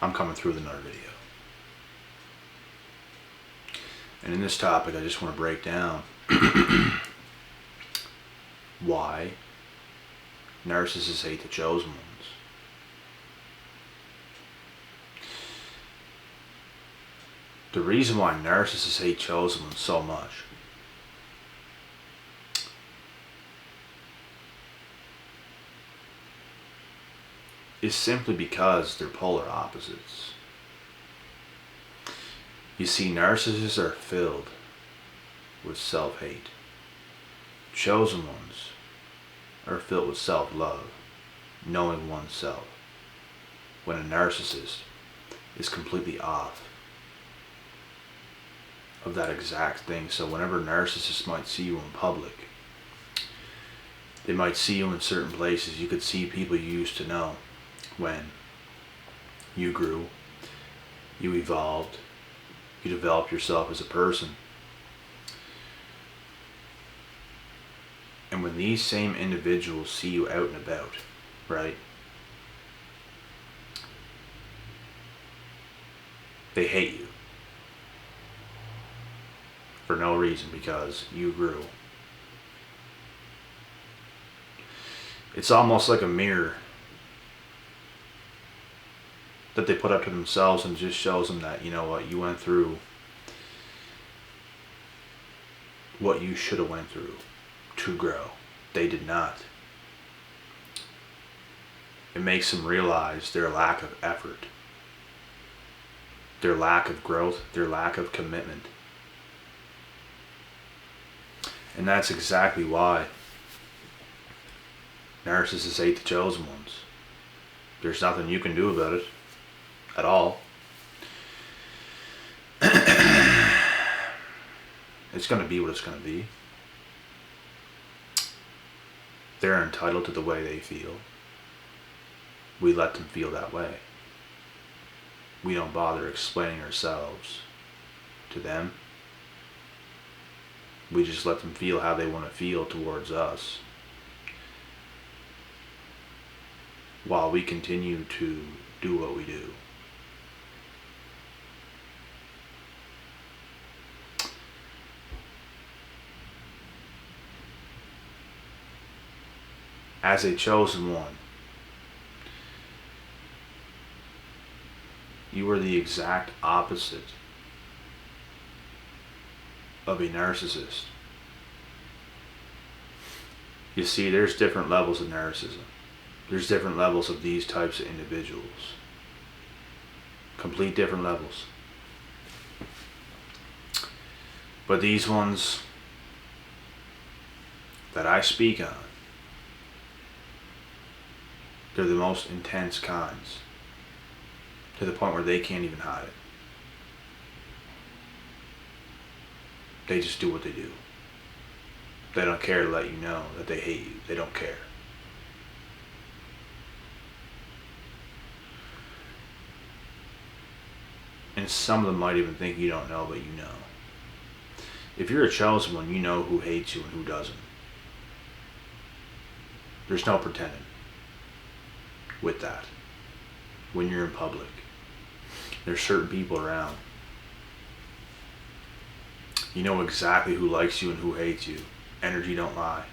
I'm coming through with another video. And in this topic, I just want to break down why narcissists hate the chosen ones. The reason why narcissists hate chosen ones so much is simply because they're polar opposites. You see, narcissists are filled with self-hate. Chosen ones are filled with self-love, knowing oneself, when a narcissist is completely off of that exact thing. So whenever narcissists might see you in public, they might see you in certain places. You could see people you used to know when you grew, you evolved, you developed yourself as a person. And when these same individuals see you out and about, right, they hate you for no reason, because you grew. It's almost like a mirror that they put up to themselves, and just shows them that, you know what, you went through what you should have went through to grow. They did not. It makes them realize their lack of effort, their lack of growth, their lack of commitment. And that's exactly why narcissists hate the chosen ones. There's nothing you can do about it at all. It's going to be what it's going to be. They're entitled to the way they feel. We let them feel that way. We don't bother explaining ourselves to them. We just let them feel how they want to feel towards us, while we continue to do what we do. As a chosen one, you are the exact opposite of a narcissist. You see, there's different levels of narcissism. There's different levels of these types of individuals. Complete different levels. But these ones that I speak on, they're the most intense kinds, to the point where they can't even hide it. They just do what they do. They don't care to let you know that they hate you. They don't care. And some of them might even think you don't know, but you know. If you're a chosen one, you know who hates you and who doesn't. There's no pretending with that. When you're in public, there's certain people around. You know exactly who likes you and who hates you. Energy don't lie.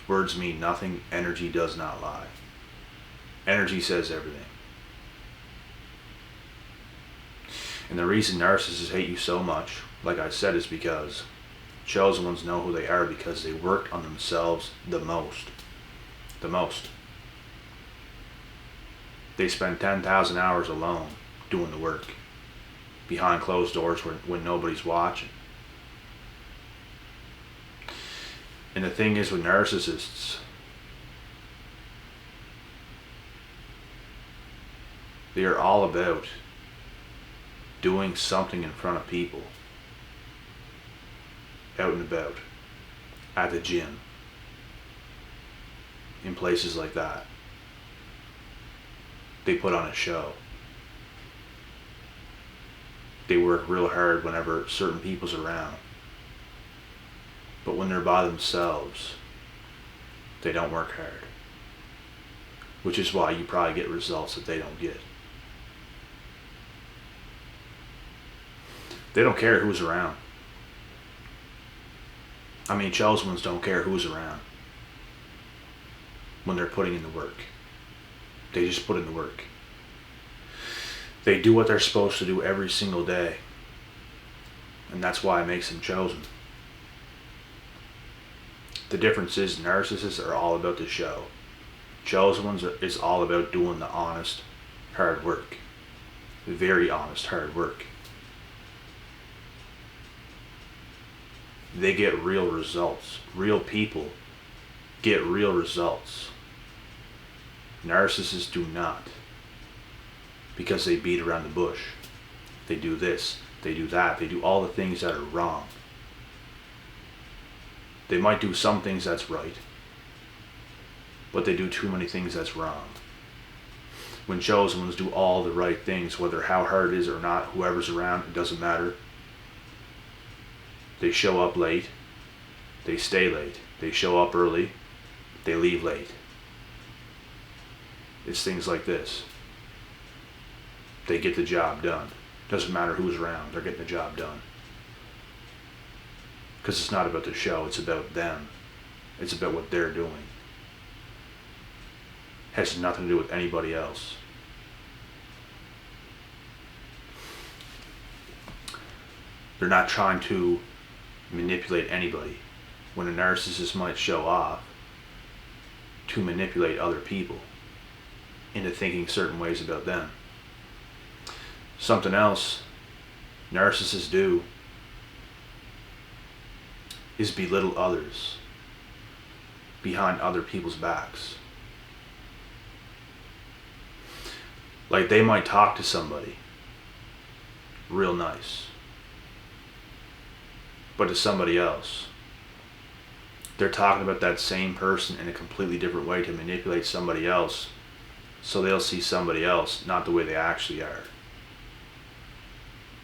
Words mean nothing. Energy does not lie. Energy says everything. And the reason narcissists hate you so much, like I said, is because chosen ones know who they are, because they worked on themselves the most. The most. They spend 10,000 hours alone doing the work, behind closed doors when nobody's watching. And the thing is with narcissists, they are all about doing something in front of people, out and about, at the gym, in places like that. They put on a show. They work real hard whenever certain people's around. But when they're by themselves, they don't work hard. Which is why you probably get results that they don't get. They don't care who's around. I mean, chosen ones don't care who's around when they're putting in the work. They just put in the work. They do what they're supposed to do every single day. And that's why it makes them chosen. The difference is narcissists are all about the show. Chosen ones is all about doing the honest, hard work. Very honest, hard work. They get real results. Real people get real results. Narcissists do not. Because they beat around the bush. They do this, they do that, they do all the things that are wrong. They might do some things that's right, but they do too many things that's wrong. When chosen ones do all the right things, whether how hard it is or not, whoever's around, it doesn't matter. They show up late, they stay late, they show up early, they leave late. It's things like this. They get the job done. Doesn't matter who's around, they're getting the job done. Because it's not about the show, it's about them. It's about what they're doing. Has nothing to do with anybody else. They're not trying to manipulate anybody. When a narcissist might show off to manipulate other people into thinking certain ways about them. Something else narcissists do is belittle others behind other people's backs. Like they might talk to somebody real nice, but to somebody else, they're talking about that same person in a completely different way to manipulate somebody else, so they'll see somebody else not the way they actually are.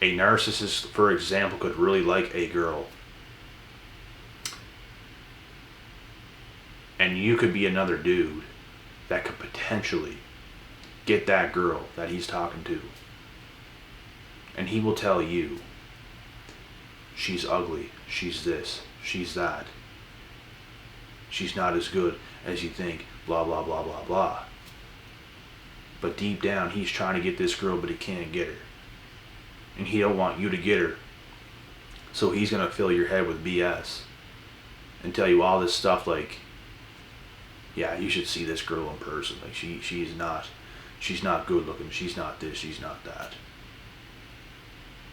A narcissist, for example, could really like a girl, and you could be another dude that could potentially get that girl that he's talking to, and he will tell you, she's ugly, she's this, she's that, she's not as good as you think, blah blah blah blah blah. But deep down he's trying to get this girl, but he can't get her, and he don't want you to get her, so he's gonna fill your head with BS and tell you all this stuff like, yeah, you should see this girl in person, like she's not good looking, she's not this, she's not that.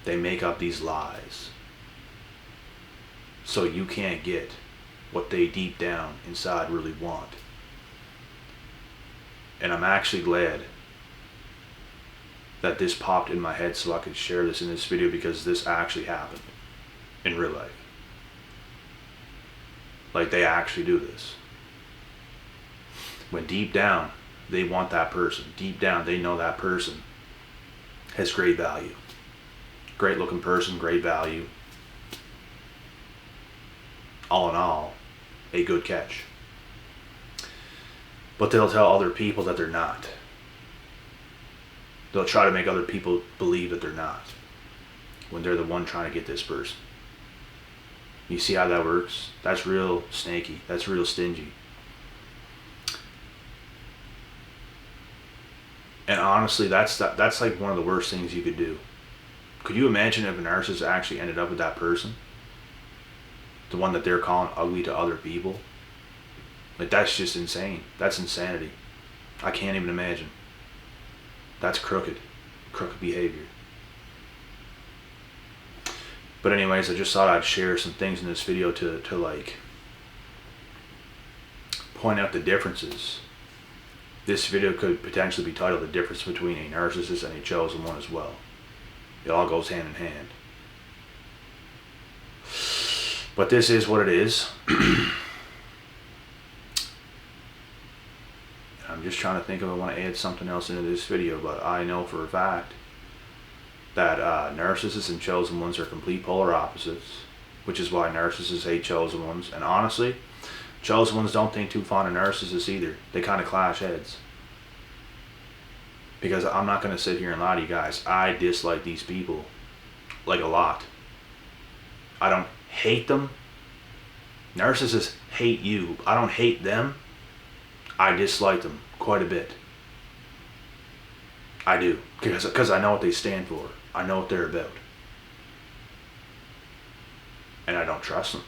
They make up these lies so you can't get what they deep down inside really want. And I'm actually glad that this popped in my head so I could share this in this video, because this actually happened in real life. Like they actually do this. When deep down they want that person, deep down they know that person has great value. Great looking person, great value. All in all, a good catch. But they'll tell other people that they're not. They'll try to make other people believe that they're not, when they're the one trying to get this person. You see how that works? That's real snaky. That's real stingy. And honestly, that's like one of the worst things you could do. Could you imagine if a narcissist actually ended up with that person? The one that they're calling ugly to other people? Like, that's just insane. That's insanity. I can't even imagine. That's crooked behavior. But anyways, I just thought I'd share some things in this video to like point out the differences. This video could potentially be titled The Difference Between a Narcissist and a Chosen One as well. It all goes hand in hand. But this is what it is. I'm just trying to think if I want to add something else into this video, but I know for a fact that narcissists and chosen ones are complete polar opposites, which is why narcissists hate chosen ones. And honestly, chosen ones don't think too fond of narcissists either. They kind of clash heads. Because I'm not going to sit here and lie to you guys. I dislike these people like a lot. I don't hate them. Narcissists hate you. I don't hate them. I dislike them quite a bit. I do. Because I know what they stand for. I know what they're about. And I don't trust them.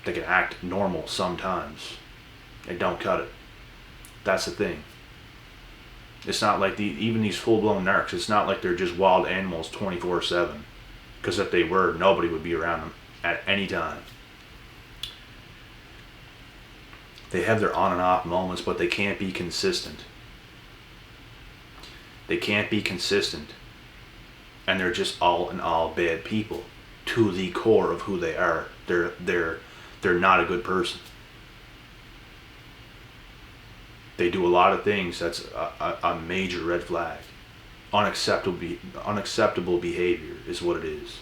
They can act normal sometimes. They don't cut it. That's the thing. It's not like even these full-blown narcs, it's not like they're just wild animals 24/7. Because if they were, nobody would be around them at any time. They have their on and off moments, but they can't be consistent. They can't be consistent. And they're just all in all bad people to the core of who they are. They're not a good person. They do a lot of things that's a major red flag. Unacceptable behavior is what it is.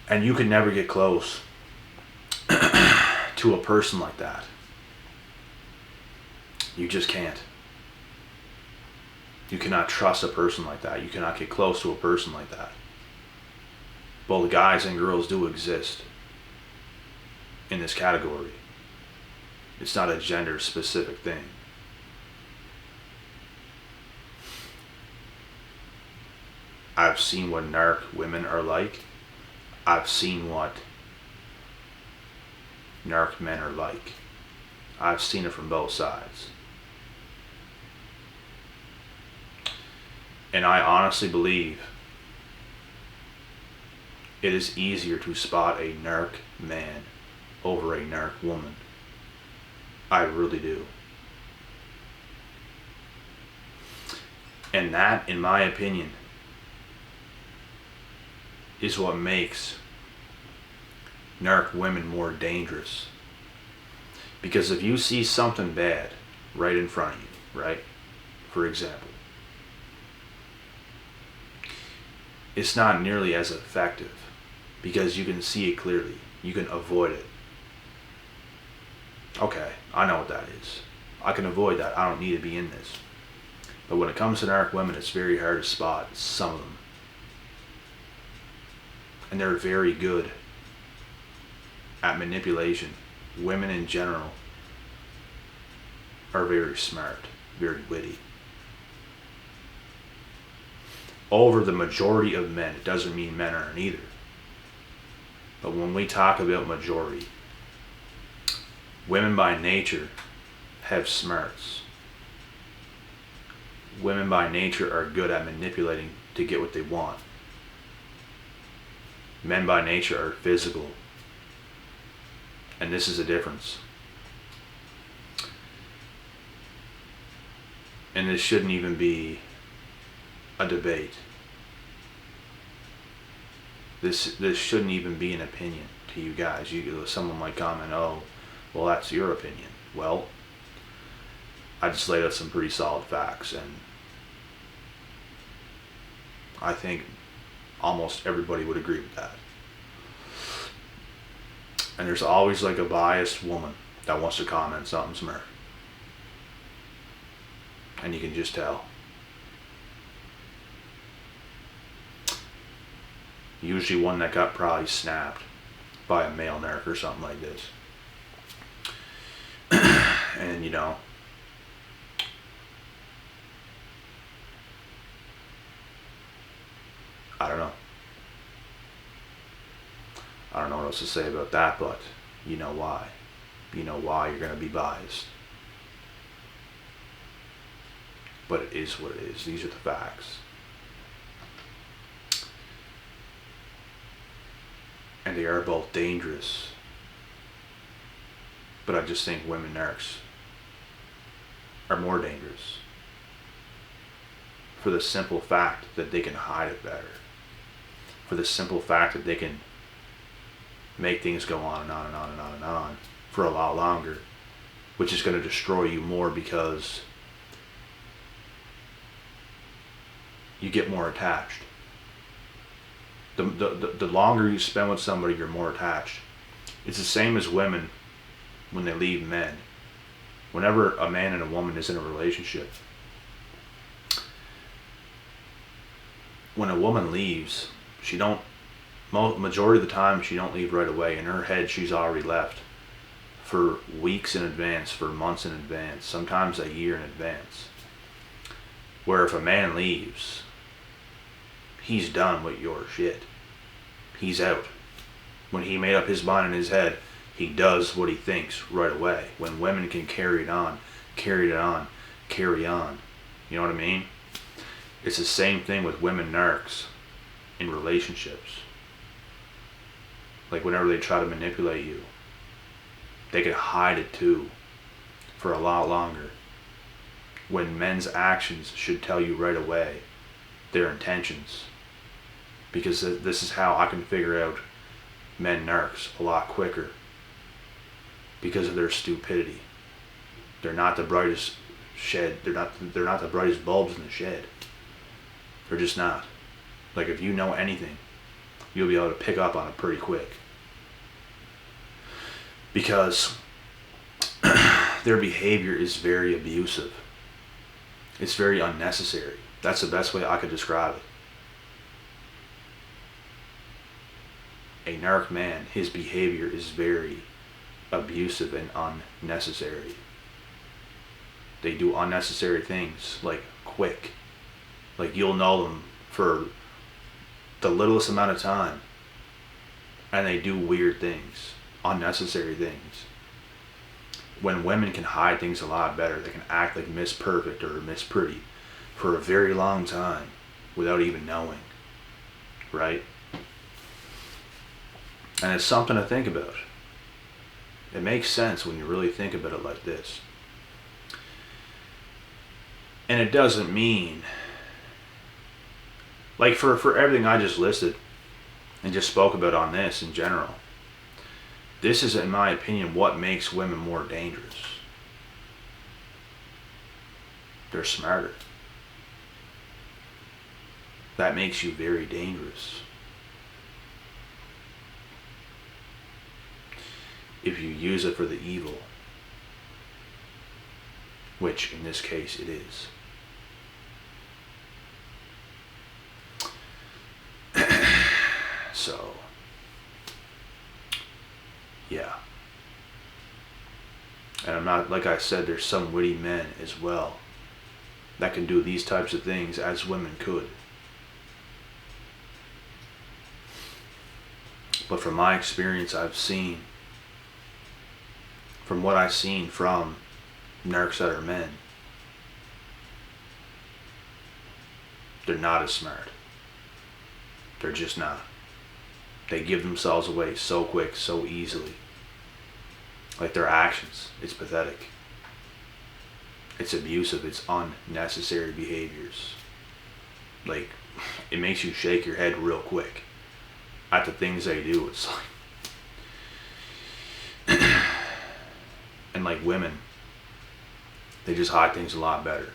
And you can never get close to a person like that. You just can't. You cannot trust a person like that. You cannot get close to a person like that. Both guys and girls do exist in this category. It's not a gender specific thing. I've seen what narc women are like. I've seen what narc men are like. I've seen it from both sides. And I honestly believe it is easier to spot a narc man over a narc woman. I really do. And that, in my opinion, is what makes narc women more dangerous. Because if you see something bad right in front of you, right? For example, it's not nearly as effective because you can see it clearly. You can avoid it. Okay, I know what that is. I can avoid that. I don't need to be in this. But when it comes to narc women, it's very hard to spot some of them. And they're very good at manipulation. Women in general are very smart, very witty. Over the majority of men, it doesn't mean men aren't either. But when we talk about majority, women by nature have smarts. Women by nature are good at manipulating to get what they want. Men by nature are physical. And this is a difference. And this shouldn't even be a debate. This shouldn't even be an opinion to you guys. Someone might comment, oh, well, that's your opinion. Well, I just laid out some pretty solid facts, and I think almost everybody would agree with that. And there's always like a biased woman that wants to comment something smart. And you can just tell. Usually one that got probably snapped by a male narc or something like this. And you know, I don't know. I don't know what else to say about that, but you know why. You know why you're going to be biased. But it is what it is. These are the facts. And they are both dangerous. But I just think women narcs are more dangerous. For the simple fact that they can hide it better. For the simple fact that they can make things go on and on and on and on and on for a lot longer, which is going to destroy you more because you get more attached. The longer you spend with somebody, you're more attached. It's the same as women when they leave men. Whenever a man and a woman is in a relationship, when a woman leaves, she don't, majority of the time she don't leave right away. In her head, she's already left for weeks in advance, for months in advance, sometimes a year in advance. Where if a man leaves, he's done with your shit. He's out. When he made up his mind in his head, he does what he thinks right away. When women can carry it on, carry on. You know what I mean? It's the same thing with women narcs in relationships. Like whenever they try to manipulate you, they can hide it too for a lot longer. When men's actions should tell you right away their intentions. Because this is how I can figure out men narcs a lot quicker. Because of their stupidity. They're not the brightest shed. They're not the brightest bulbs in the shed. They're just not. Like if you know anything, you'll be able to pick up on it pretty quick. Because their behavior is very abusive. It's very unnecessary. That's the best way I could describe it. A narc man, his behavior is very abusive and unnecessary. They do unnecessary things, like quick. Like you'll know them for the littlest amount of time. And they do weird things, unnecessary things. When women can hide things a lot better, they can act like Miss Perfect or Miss Pretty for a very long time without even knowing, right? And it's something to think about. It makes sense when you really think about it like this. And it doesn't mean, like for everything I just listed and just spoke about on this in general, this is, in my opinion, what makes women more dangerous. They're smarter. That makes you very dangerous. If you use it for the evil, which in this case it is. So, yeah. And I'm not, like I said, there's some witty men as well that can do these types of things as women could. But from my experience, from what I've seen from narcs that are men, they're not as smart. They're just not. They give themselves away so quick, so easily. Like their actions, it's pathetic. It's abusive, it's unnecessary behaviors. Like, it makes you shake your head real quick at the things they do. It's like, and like women, they just hide things a lot better.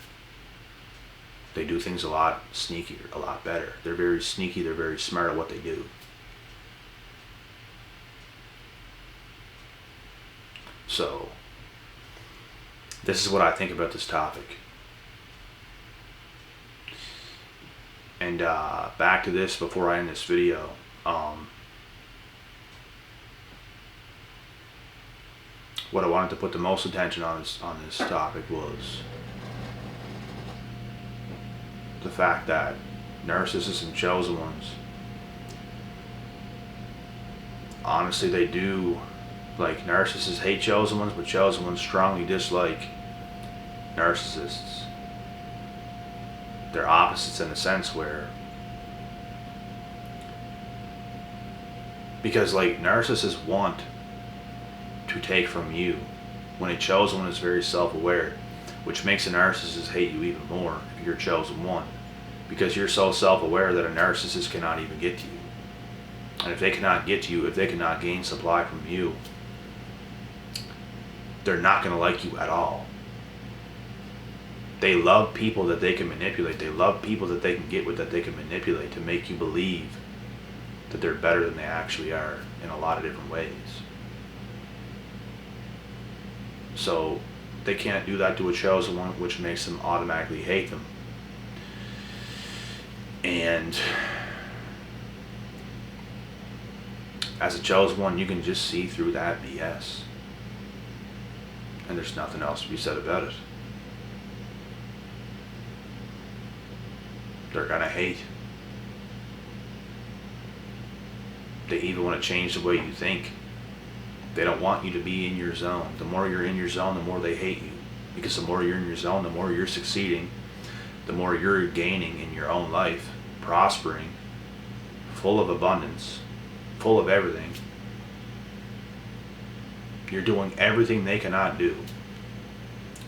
They do things a lot sneakier, a lot better. They're very sneaky, they're very smart at what they do. So, this is what I think about this topic. And back to this before I end this video. What I wanted to put the most attention on this topic was the fact that narcissists and chosen ones, honestly, they do. Like, narcissists hate chosen ones, but chosen ones strongly dislike narcissists. They're opposites in a sense where, because like narcissists want to take from you, when a chosen one is very self-aware, which makes a narcissist hate you even more if you're a chosen one, because you're so self-aware that a narcissist cannot even get to you. And if they cannot get to you, if they cannot gain supply from you, they're not going to like you at all. They love people that they can manipulate. They love people that they can get with, that they can manipulate to make you believe that they're better than they actually are in a lot of different ways. So they can't do that to a chosen one, which makes them automatically hate them. And as a chosen one, you can just see through that BS. And there's nothing else to be said about it. They're gonna hate. They even want to change the way you think. They don't want you to be in your zone. The more you're in your zone, the more they hate you. Because the more you're in your zone, the more you're succeeding, the more you're gaining in your own life, prospering, full of abundance, full of everything. You're doing everything they cannot do.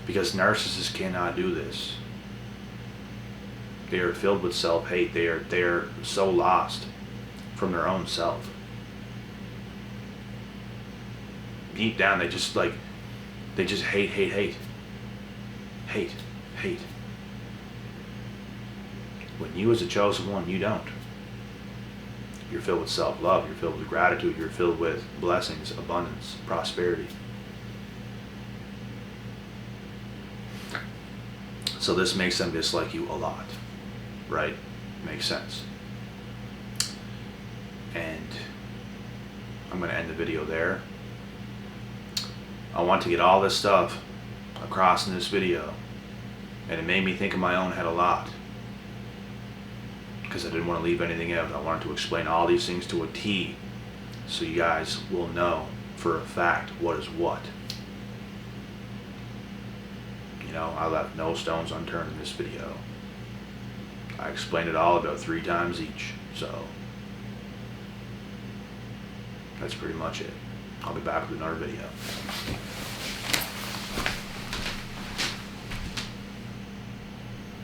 Because narcissists cannot do this. They are filled with self-hate. They are so lost from their own self. Deep down, they just hate. When you as a chosen one, you don't. You're filled with self-love. You're filled with gratitude. You're filled with blessings, abundance, prosperity. So this makes them dislike you a lot, right? Makes sense. And I'm going to end the video there. I want to get all this stuff across in this video, and it made me think in my own head a lot, because I didn't want to leave anything out. I wanted to explain all these things to a T, so you guys will know for a fact what is what. You know, I left no stones unturned in this video. I explained it all about 3 times each, so that's pretty much it. I'll be back with another video.